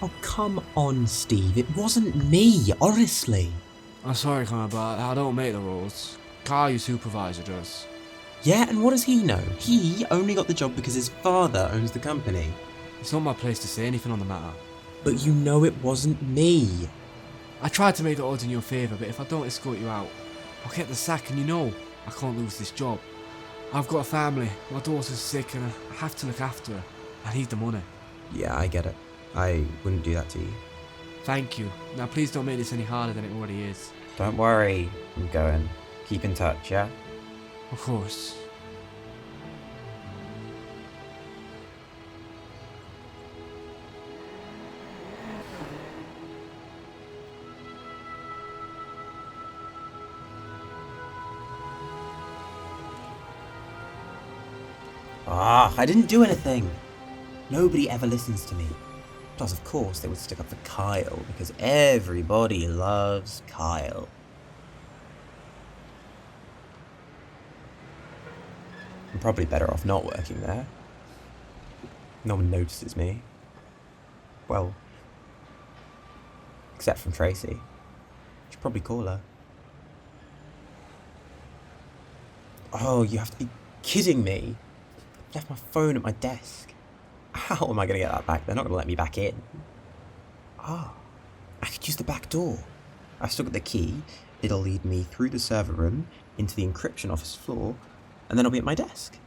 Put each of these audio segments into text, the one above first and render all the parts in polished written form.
Oh, come on, Steve. It wasn't me, honestly. I'm sorry, Connor, but I don't make the rules. Carl, your supervisor, does. Yeah, and what does he know? He only got the job because his father owns the company. It's not my place to say anything on the matter. But you know it wasn't me. I tried to make the odds in your favour, but if I don't escort you out, I'll get the sack, and you know I can't lose this job. I've got a family, my daughter's sick, and I have to look after her. I need the money. Yeah, I get it. I wouldn't do that to you. Thank you. Now please don't make this any harder than it already is. Don't worry, I'm going. Keep in touch, yeah? Of course. I didn't do anything. Nobody ever listens to me. Plus, of course, they would stick up for Kyle, because everybody loves Kyle. I'm probably better off not working there. No one notices me. Well, except from Tracy. Should probably call her. Oh, you have to be kidding me. I left my phone at my desk. How am I going to get that back? They're not going to let me back in. I could use the back door. I've still got the key. It'll lead me through the server room, into the encryption office floor, and then I'll be at my desk.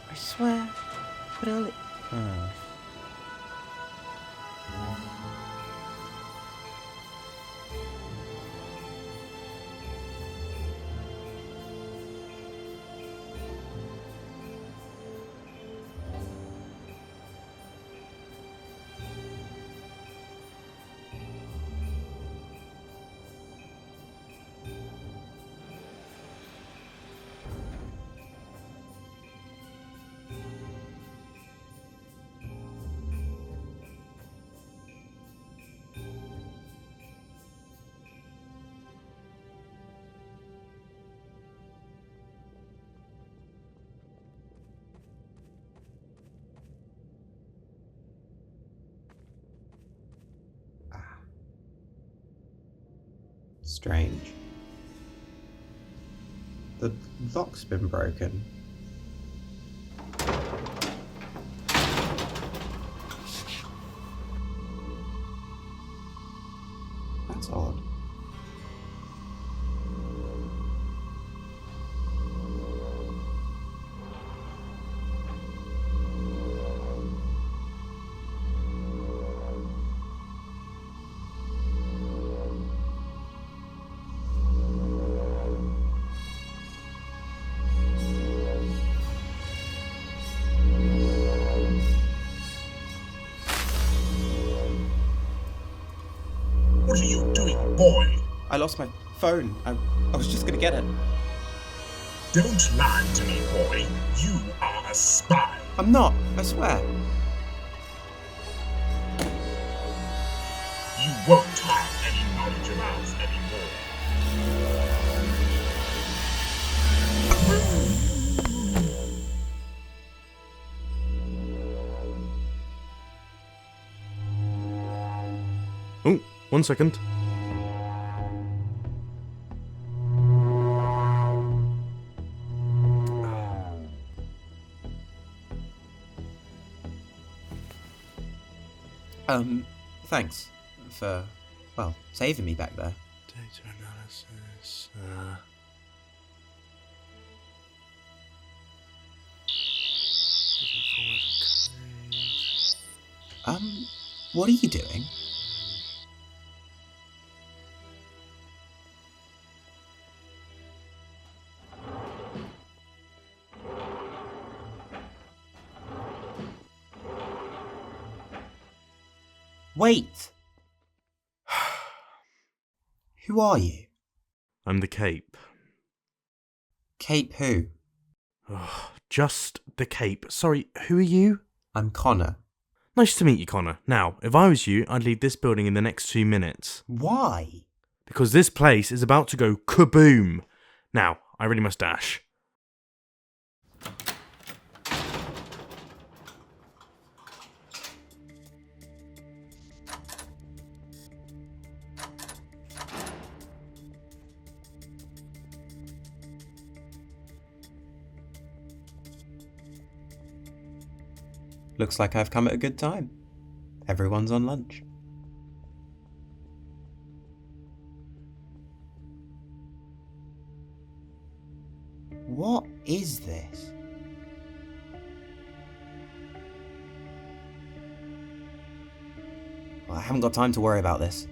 I swear, but early. Strange. The lock's been broken. That's odd. What are you doing, boy? I lost my phone. I was just gonna get it. Don't lie to me, boy. You are a spy. I'm not, I swear. You won't have any knowledge of ours anymore. Oh, 1 second. Thanks for, well, saving me back there. Data analysis. What are you doing? Wait! Who are you? I'm the Cape. Cape who? Oh, just the Cape. Sorry, who are you? I'm Connor. Nice to meet you, Connor. Now, if I was you, I'd leave this building in the next 2 minutes. Why? Because this place is about to go kaboom. Now, I really must dash. Looks like I've come at a good time. Everyone's on lunch. What is this? Well, I haven't got time to worry about this.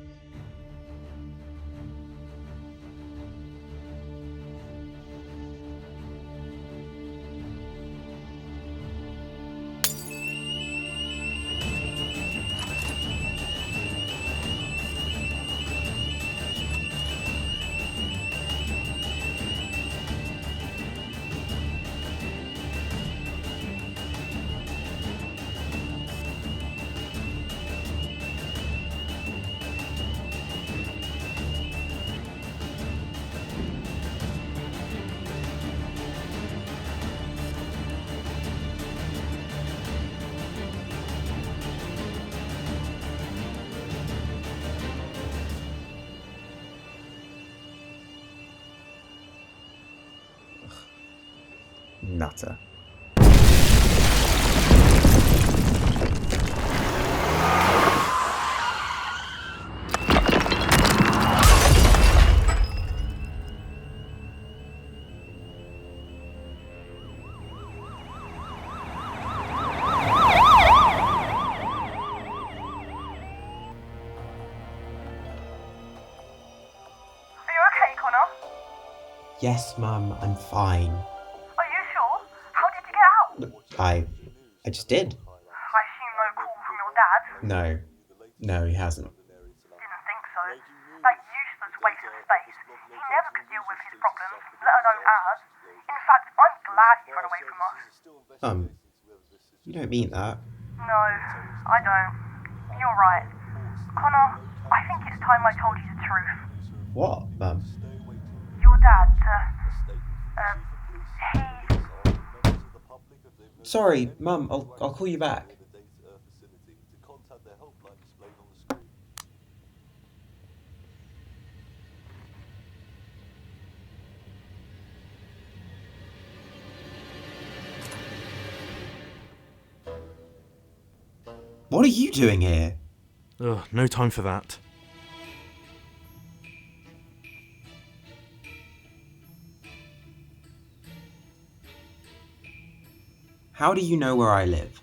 Nutter. Yes, Mum, I'm fine. Are you sure? How did you get out? I just did. I assume no call from your dad? No, he hasn't. Didn't think so. That useless waste of space. He never could deal with his problems, let alone ours. In fact, I'm glad he ran away from us. You don't mean that. No, I don't. You're right. Connor, I think it's time I told you the truth. What, Mum? Your dad, Sorry, Mum, I'll call you back. What are you doing here? Ugh, no time for that. How do you know where I live?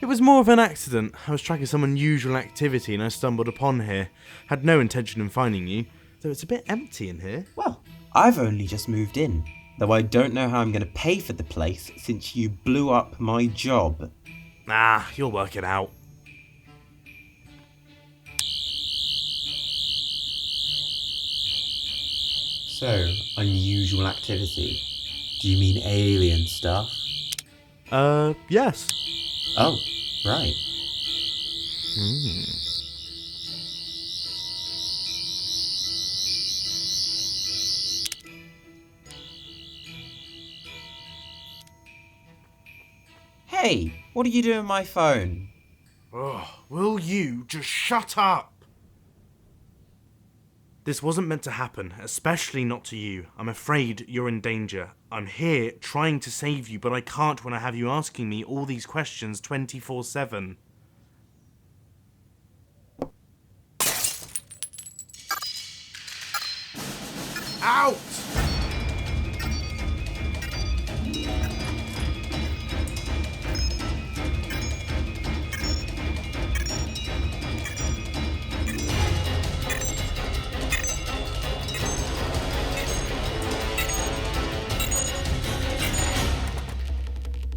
It was more of an accident. I was tracking some unusual activity and I stumbled upon here. Had no intention in finding you, though it's a bit empty in here. Well, I've only just moved in, though I don't know how I'm going to pay for the place since you blew up my job. Nah, you'll work it out. So, unusual activity. Do you mean alien stuff? Yes. Oh, right. Hey, what are you doing on my phone? Ugh, will you just shut up? This wasn't meant to happen, especially not to you. I'm afraid you're in danger. I'm here trying to save you, but I can't when I have you asking me all these questions 24/7. Out!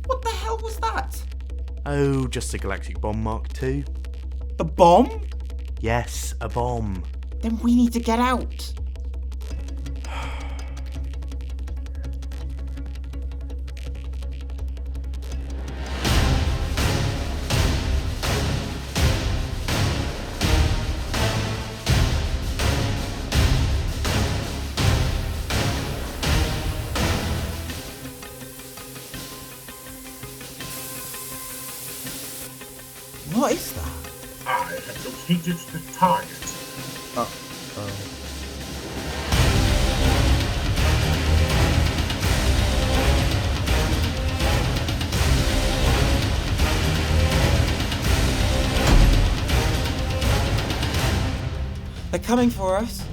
What the hell was that? Oh, just a galactic bomb Mark II. A bomb? Yes, a bomb. Then we need to get out. What is that? I have located the target. They're coming for us.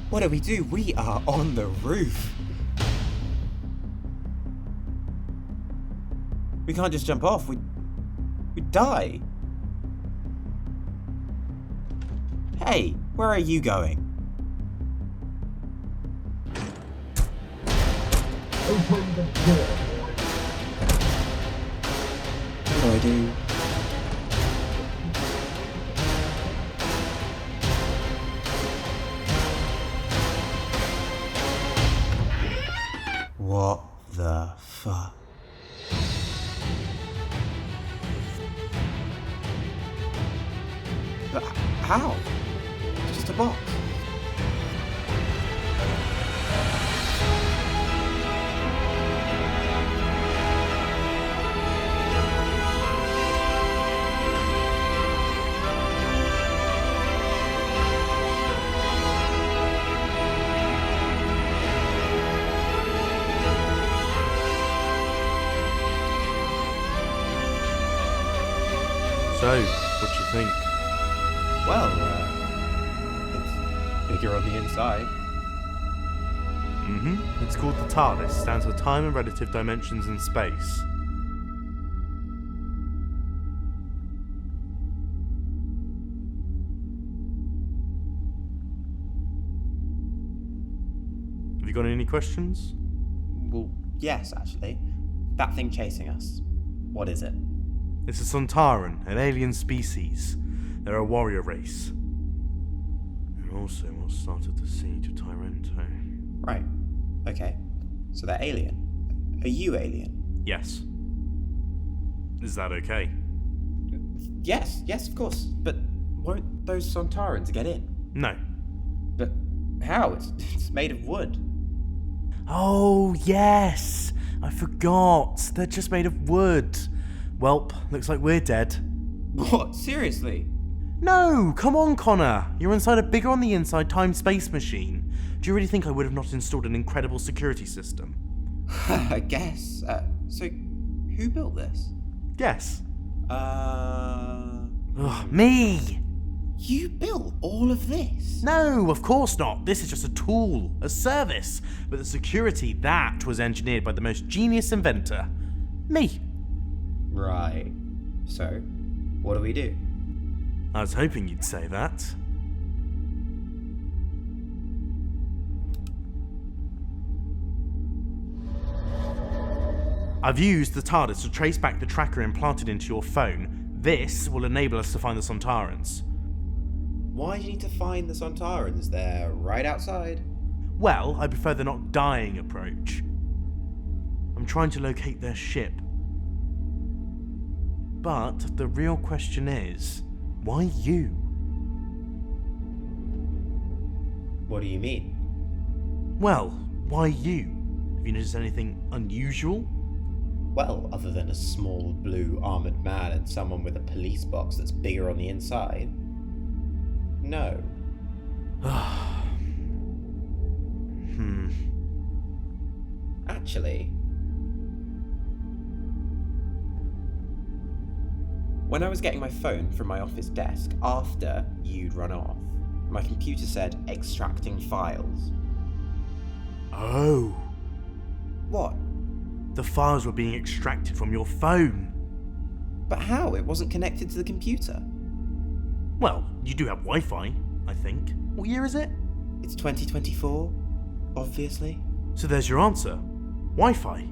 What do we do? We are on the roof. We can't just jump off. We'd die. Hey, where are you going? Open the door. What do I do? What the fuck? But how? Just a box. So, what do you think? Well, it's bigger on the inside. It's called the TARDIS, stands for Time and Relative Dimensions in Space. Have you got any questions? Well, yes, actually. That thing chasing us. What is it? It's a Sontaran, an alien species. They're a warrior race. They're also what started the siege of Tyrento. Right. Okay. So they're alien. Are you alien? Yes. Is that okay? Yes, of course. But won't those Sontarans get in? No. But how? It's made of wood. Oh, yes! I forgot. They're just made of wood. Welp, looks like we're dead. What? Seriously? No, come on, Connor. You're inside a bigger on the inside time-space machine. Do you really think I would have not installed an incredible security system? I guess. So, who built this? Yes. Uh... Ugh, me! You built all of this? No, of course not. This is just a tool, a service. But the security, that was engineered by the most genius inventor. Me. Right. So, what do we do? I was hoping you'd say that. I've used the TARDIS to trace back the tracker implanted into your phone. This will enable us to find the Sontarans. Why do you need to find the Sontarans? They're right outside. Well, I prefer the not dying approach. I'm trying to locate their ship. But the real question is, why you? What do you mean? Well, why you? Have you noticed anything unusual? Well, other than a small blue armoured man and someone with a police box that's bigger on the inside. No. Actually, when I was getting my phone from my office desk after you'd run off, my computer said extracting files. Oh. What? The files were being extracted from your phone. But how? It wasn't connected to the computer. Well, you do have Wi-Fi, I think. What year is it? It's 2024, obviously. So there's your answer. Wi-Fi.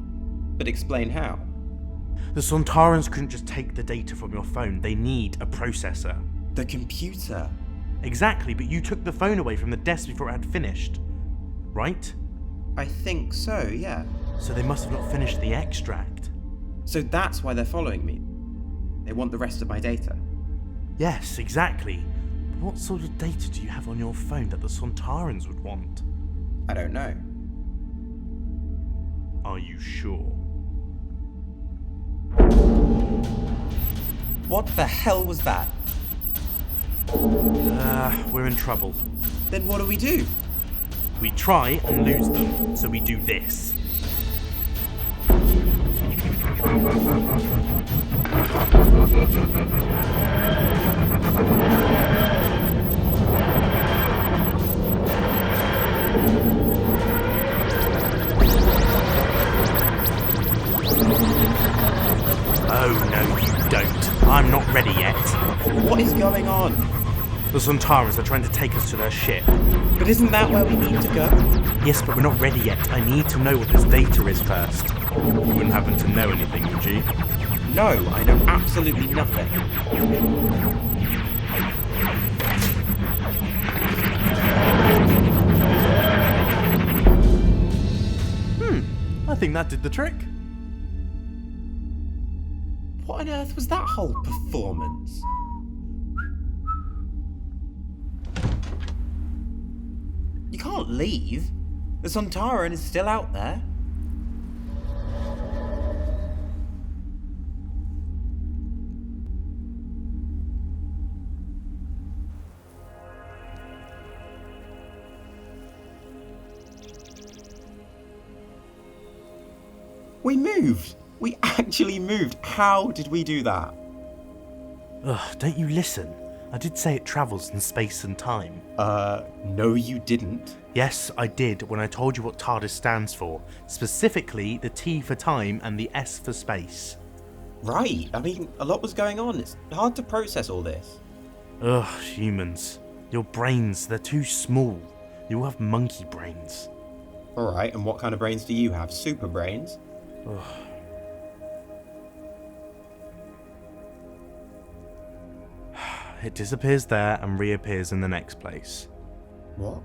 But explain how. The Sontarans couldn't just take the data from your phone. They need a processor. The computer. Exactly, but you took the phone away from the desk before it had finished. Right? I think so, yeah. So they must have not finished the extract. So that's why they're following me. They want the rest of my data. Yes, exactly. But what sort of data do you have on your phone that the Sontarans would want? I don't know. Are you sure? What the hell was that? We're in trouble. Then what do we do? We try and lose them, so we do this. Oh no, you don't. I'm not ready yet. What is going on? The Sontarans are trying to take us to their ship. But isn't that where we need to go? Yes, but we're not ready yet. I need to know what this data is first. You wouldn't happen to know anything, would you? No, I know absolutely nothing. I think that did the trick. What on earth was that whole performance? You can't leave. The Sontaran is still out there. We moved! We actually moved! How did we do that? Ugh, don't you listen? I did say it travels in space and time. No you didn't. Yes, I did when I told you what TARDIS stands for. Specifically, the T for time and the S for space. Right, I mean, a lot was going on. It's hard to process all this. Ugh, humans. Your brains, they're too small. You all have monkey brains. Alright, and what kind of brains do you have? Super brains? Ugh. It disappears there and reappears in the next place. What?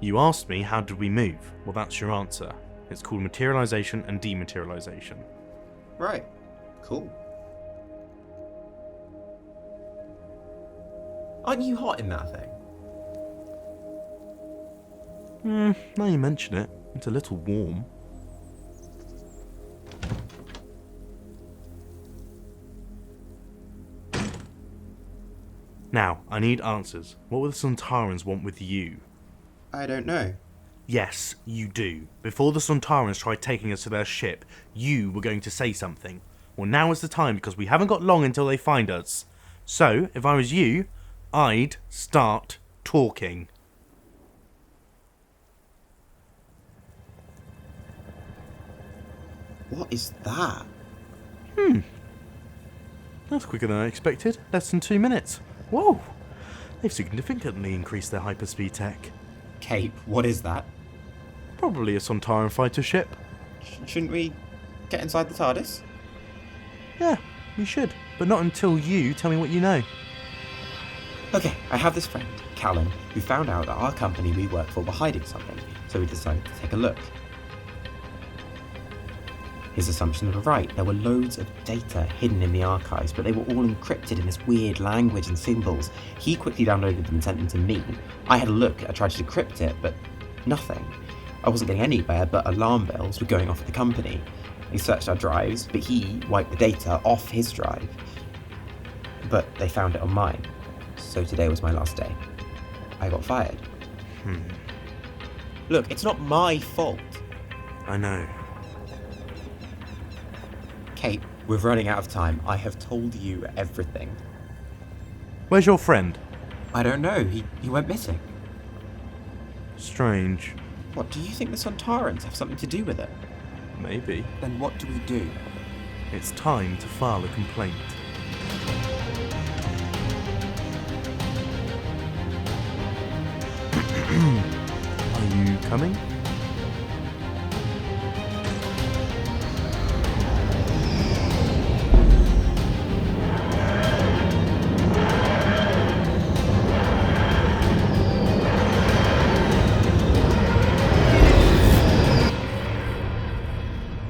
You asked me how did we move? Well, that's your answer. It's called materialization and dematerialization. Right. Cool. Aren't you hot in that thing? Now you mention it, it's a little warm. Now, I need answers. What will the Sontarans want with you? I don't know. Yes, you do. Before the Sontarans tried taking us to their ship, you were going to say something. Well, now is the time because we haven't got long until they find us. So, if I was you, I'd start talking. What is that? That's quicker than I expected. Less than 2 minutes. Whoa! They've significantly increased their hyperspeed tech. Cape, what is that? Probably a Sontaran fighter ship. Shouldn't we get inside the TARDIS? Yeah, we should. But not until you tell me what you know. Okay, I have this friend, Callum, who found out that our company we work for were hiding something, so we decided to take a look. His assumptions were right. There were loads of data hidden in the archives, but they were all encrypted in this weird language and symbols. He quickly downloaded them and sent them to me. I had a look, I tried to decrypt it, but nothing. I wasn't getting anywhere, but alarm bells were going off at the company. They searched our drives, but he wiped the data off his drive. But they found it on mine. So today was my last day. I got fired. Look, it's not my fault. I know. Kate, we're running out of time. I have told you everything. Where's your friend? I don't know. He went missing. Strange. What, do you think the Sontarans have something to do with it? Maybe. Then what do we do? It's time to file a complaint. Are you coming?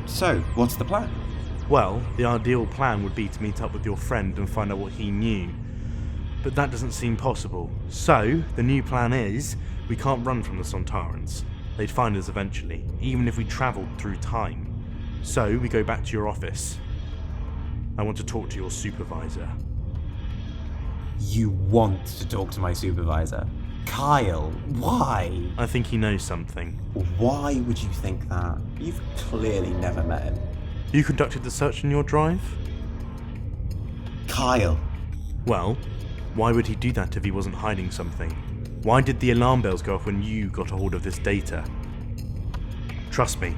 So, what's the plan? Well, the ideal plan would be to meet up with your friend and find out what he knew. But that doesn't seem possible. So, the new plan is, we can't run from the Sontarans. They'd find us eventually, even if we travelled through time. So, we go back to your office. I want to talk to your supervisor. You want to talk to my supervisor? Kyle, why? I think he knows something. Why would you think that? You've clearly never met him. You conducted the search in your drive? Kyle. Well, why would he do that if he wasn't hiding something? Why did the alarm bells go off when you got a hold of this data? Trust me,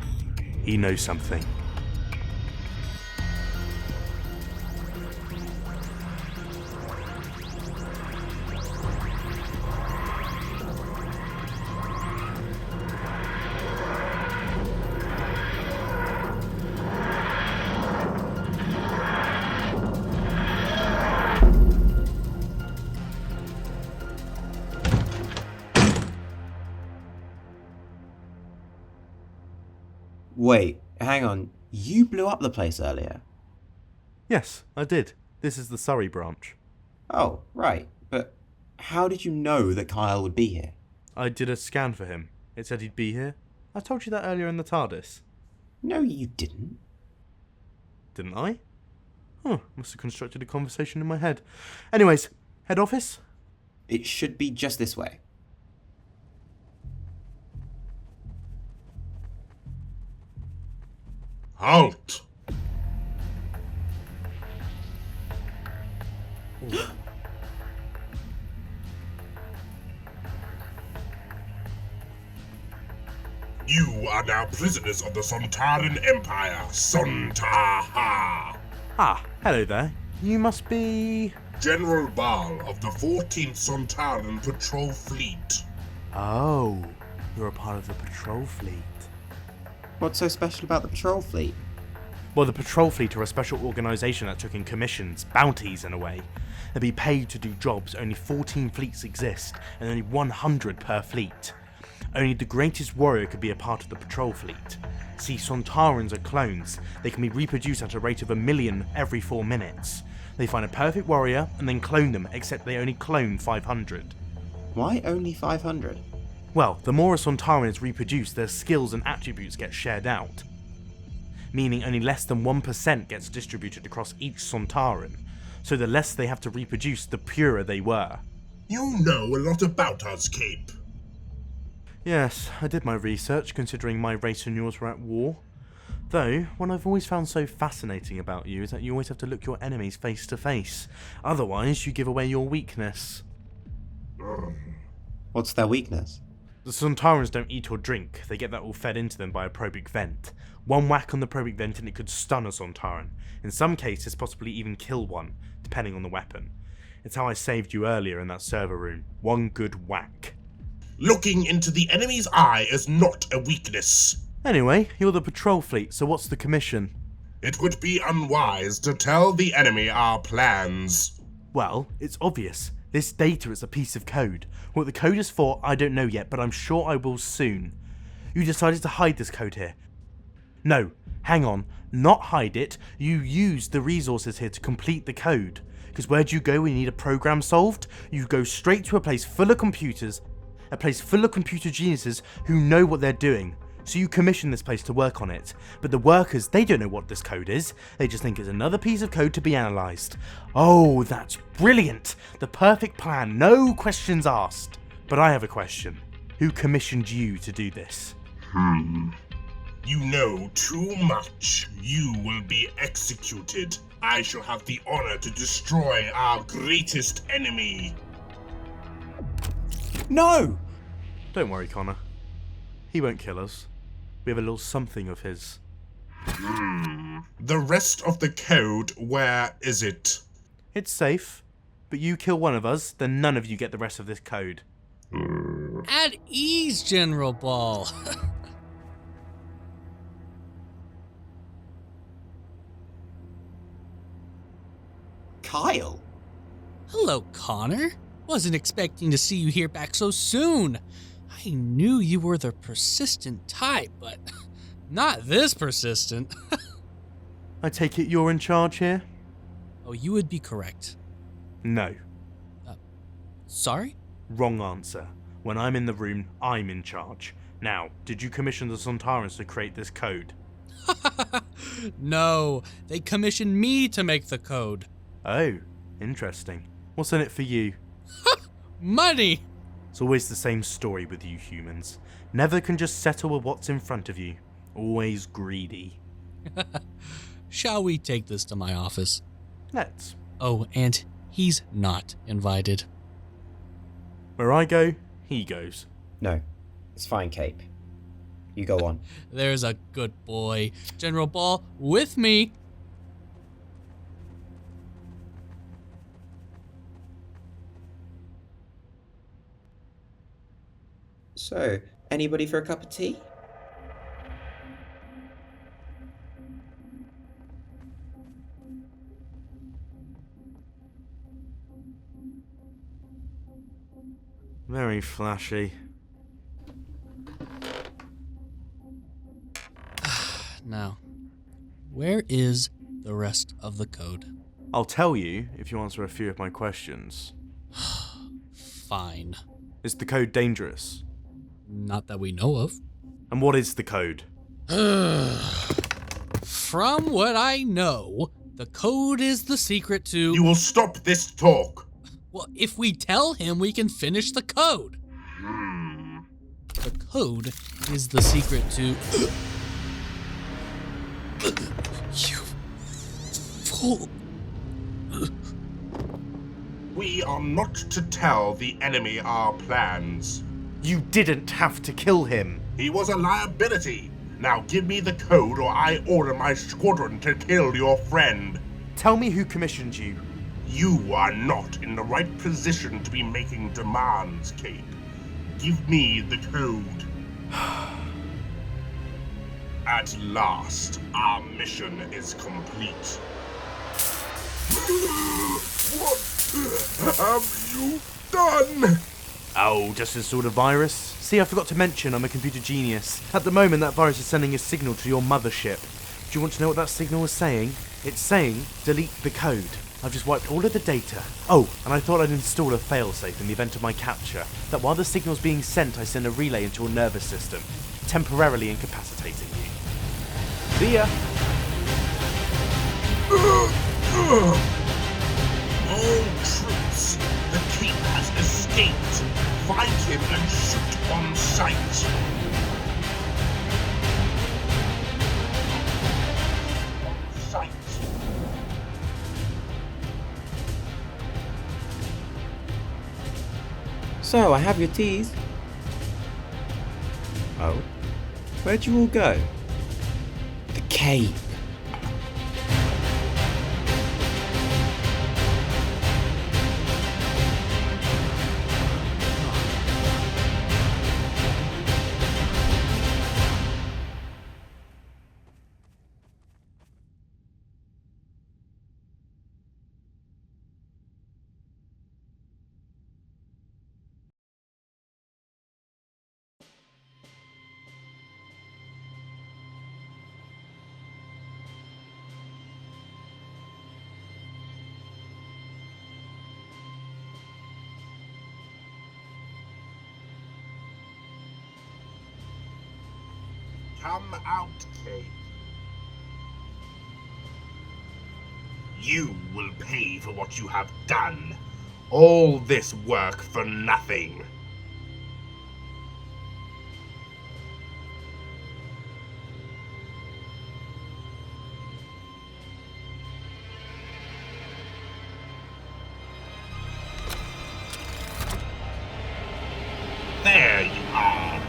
he knows something. Wait, hang on. You blew up the place earlier. Yes, I did. This is the Surrey branch. Oh, right. But how did you know that Kyle would be here? I did a scan for him. It said he'd be here. I told you that earlier in the TARDIS. No, you didn't. Didn't I? Huh, must have constructed a conversation in my head. Anyways, head office? It should be just this way. Halt! You are now prisoners of the Sontaran Empire, Sontaha! Ah, hello there. You must be... General Baal of the 14th Sontaran Patrol Fleet. Oh, you're a part of the patrol fleet. What's so special about the patrol fleet? Well, the patrol fleet are a special organisation that took in commissions, bounties in a way. They'd be paid to do jobs. Only 14 fleets exist, and only 100 per fleet. Only the greatest warrior could be a part of the patrol fleet. See, Sontarans are clones. They can be reproduced at a rate of 1 million every 4 minutes. They find a perfect warrior and then clone them, except they only clone 500. Why only 500? Well, the more a Sontaran is reproduced, their skills and attributes get shared out. Meaning only less than 1% gets distributed across each Sontaran. So the less they have to reproduce, the purer they were. You know a lot about us, Cape. Yes, I did my research, considering my race and yours were at war. Though, what I've always found so fascinating about you is that you always have to look your enemies face to face. Otherwise, you give away your weakness. What's their weakness? The Sontarans don't eat or drink, they get that all fed into them by a probic vent. One whack on the probic vent and it could stun a Sontaran. In some cases, possibly even kill one, depending on the weapon. It's how I saved you earlier in that server room. One good whack. Looking into the enemy's eye is not a weakness. Anyway, you're the patrol fleet, so what's the commission? It would be unwise to tell the enemy our plans. Well, it's obvious. This data is a piece of code. What the code is for, I don't know yet, but I'm sure I will soon. You decided to hide this code here. No, hang on. Not hide it. You used the resources here to complete the code. Because where do you go when you need a program solved? You go straight to a place full of computers, a place full of computer geniuses who know what they're doing. So you commission this place to work on it. But the workers, they don't know what this code is. They just think it's another piece of code to be analysed. Oh, that's brilliant. The perfect plan. No questions asked. But I have a question. Who commissioned you to do this? You know too much. You will be executed. I shall have the honor to destroy our greatest enemy. No! Don't worry, Connor. He won't kill us. We have a little something of his. The rest of the code, where is it? It's safe, but you kill one of us, then none of you get the rest of this code. At ease, General Ball. Kyle? Hello, Connor. Wasn't expecting to see you here back so soon. I knew you were the persistent type, but not this persistent. I take it you're in charge here? Oh, you would be correct. No. Sorry? Wrong answer. When I'm in the room, I'm in charge. Now, did you commission the Sontarans to create this code? No, they commissioned me to make the code. Oh, interesting. What's in it for you? Money! It's always the same story with you humans. Never can just settle with what's in front of you. Always greedy. Shall we take this to my office? Let's. Oh, and he's not invited. Where I go, he goes. No, it's fine, Cape. You go on. There's a good boy. General Ball, with me. So, anybody for a cup of tea? Very flashy. Now, where is the rest of the code? I'll tell you if you answer a few of my questions. Fine. Is the code dangerous? Not that we know of. And what is the code? From what I know, the code is the secret to... You will stop this talk. Well, if we tell him, we can finish the code. The code is the secret to... You fool. We are not to tell the enemy our plans. You didn't have to kill him. He was a liability. Now give me the code or I order my squadron to kill your friend. Tell me who commissioned you. You are not in the right position to be making demands, Cape. Give me the code. At last, our mission is complete. What have you done? Oh, just this sort of virus. See, I forgot to mention I'm a computer genius. At the moment, that virus is sending a signal to your mothership. Do you want to know what that signal is saying? It's saying, delete the code. I've just wiped all of the data. Oh, and I thought I'd install a failsafe in the event of my capture, that while the signal's being sent, I send a relay into your nervous system, temporarily incapacitating you. See ya! All troops, the Cape has escaped. Find him and shoot on sight. On sight. So, I have your teas. Oh? Where'd you all go? The Cape. Come out, Cape. You will pay for what you have done. All this work for nothing. There you are.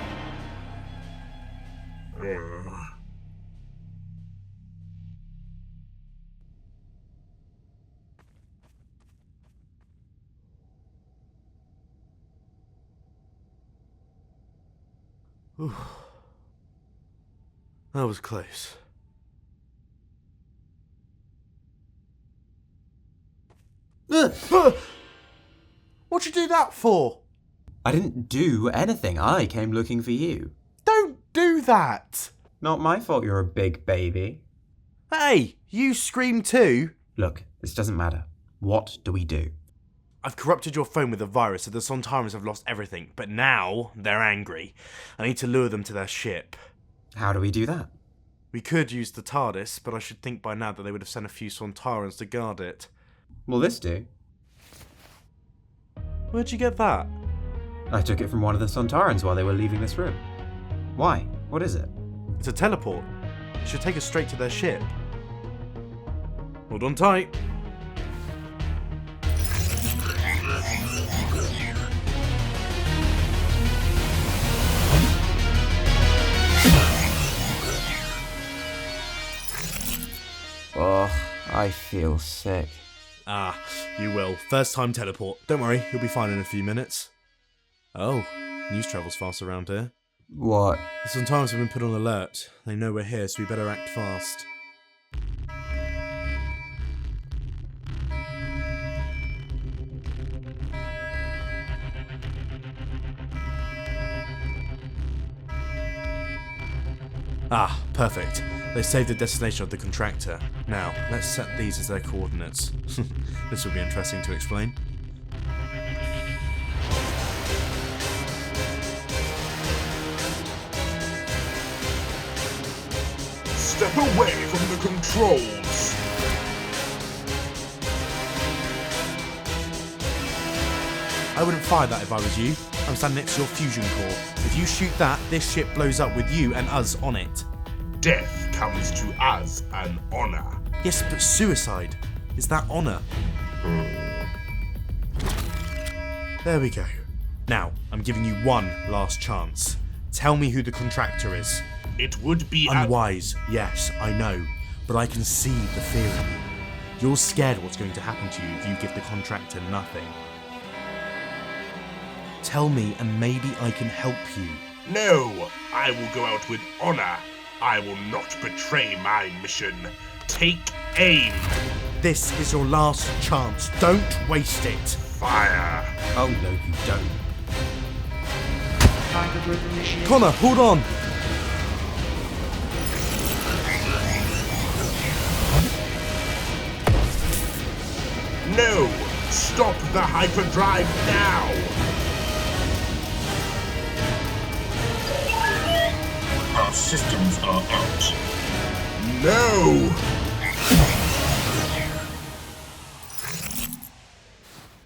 That was close. What'd you do that for? I didn't do anything. I came looking for you. Don't do that! Not my fault you're a big baby. Hey, You scream too? Look, this doesn't matter. What do we do? I've corrupted your phone with a virus so the Sontarans have lost everything, but now they're angry. I need to lure them to their ship. How do we do that? We could use the TARDIS, but I should think by now that they would have sent a few Sontarans to guard it. Will this do? Where'd you get that? I took it from one of the Sontarans while they were leaving this room. Why? What is it? It's a teleport. It should take us straight to their ship. Hold on tight. Oh, I feel sick. Ah, you will. First time teleport. Don't worry, you'll be fine in a few minutes. Oh, news travels fast around here. What? The Sontarans have been put on alert. They know we're here, so we better act fast. Ah, perfect. They saved the destination of the contractor. Now, let's set these as their coordinates. This will be interesting to explain. Step away from the controls. I wouldn't fire that if I was you. I'm standing next to your fusion core. If you shoot that, this ship blows up with you and us on it. Death comes to us an honor. Yes, but suicide. Is that honor? There we go. Now, I'm giving you one last chance. Tell me who the contractor is. It would be Unwise, yes, I know. But I can see the fear in you. You're scared of what's going to happen to you if you give the contractor nothing. Tell me and maybe I can help you. No, I will go out with honor. I will not betray my mission. Take aim. This is your last chance. Don't waste it. Fire. Oh no, you don't. Connor, hold on. No! Stop the hyperdrive now! Our systems are out. No!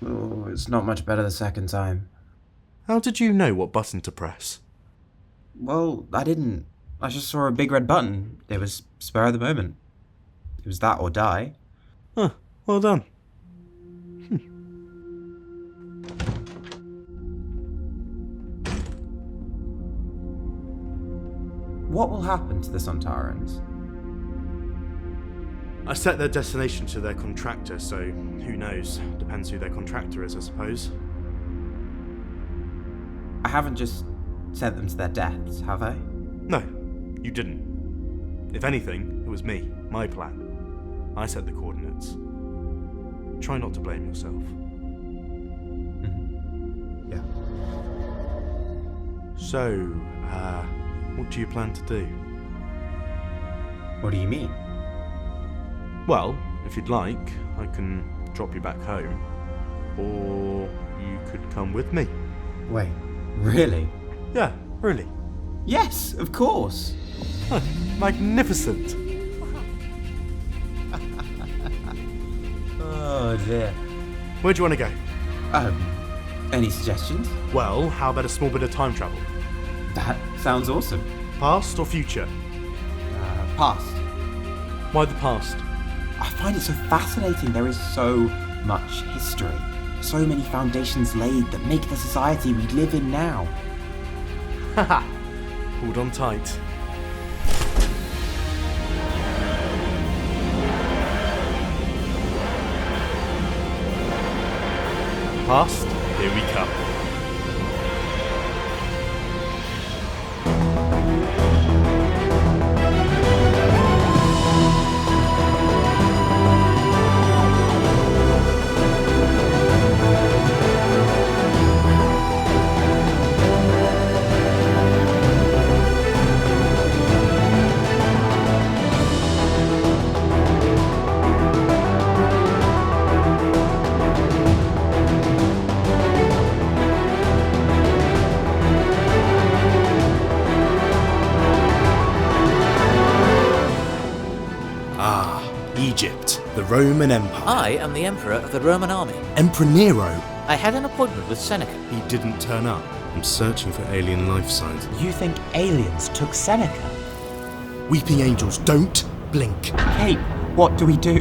Oh, it's not much better the second time. How did you know what button to press? Well, I didn't. I just saw a big red button. It was spur of the moment. It was that or die. Huh, well done. What will happen to the Sontarans? I set their destination to their contractor, so who knows? Depends who their contractor is, I suppose. I haven't just sent them to their deaths, have I? No, you didn't. If anything, it was me, my plan. I set the coordinates. Try not to blame yourself. Yeah. So, what do you plan to do? What do you mean? Well, if you'd like, I can drop you back home. Or you could come with me. Wait, really? Yeah, really. Yes, of course. Huh, magnificent. Oh dear. Where do you want to go? Any suggestions? Well, how about a small bit of time travel? That sounds awesome. Past or future? Past. Why the past? I find it so fascinating. There is so much history. So many foundations laid that make the society we live in now. Haha. Hold on tight. Past, here we come. Roman Empire. I am the Emperor of the Roman army. Emperor Nero. I had an appointment with Seneca. He didn't turn up. I'm searching for alien life signs. You think aliens took Seneca? Weeping angels, don't blink. Cape, what do we do?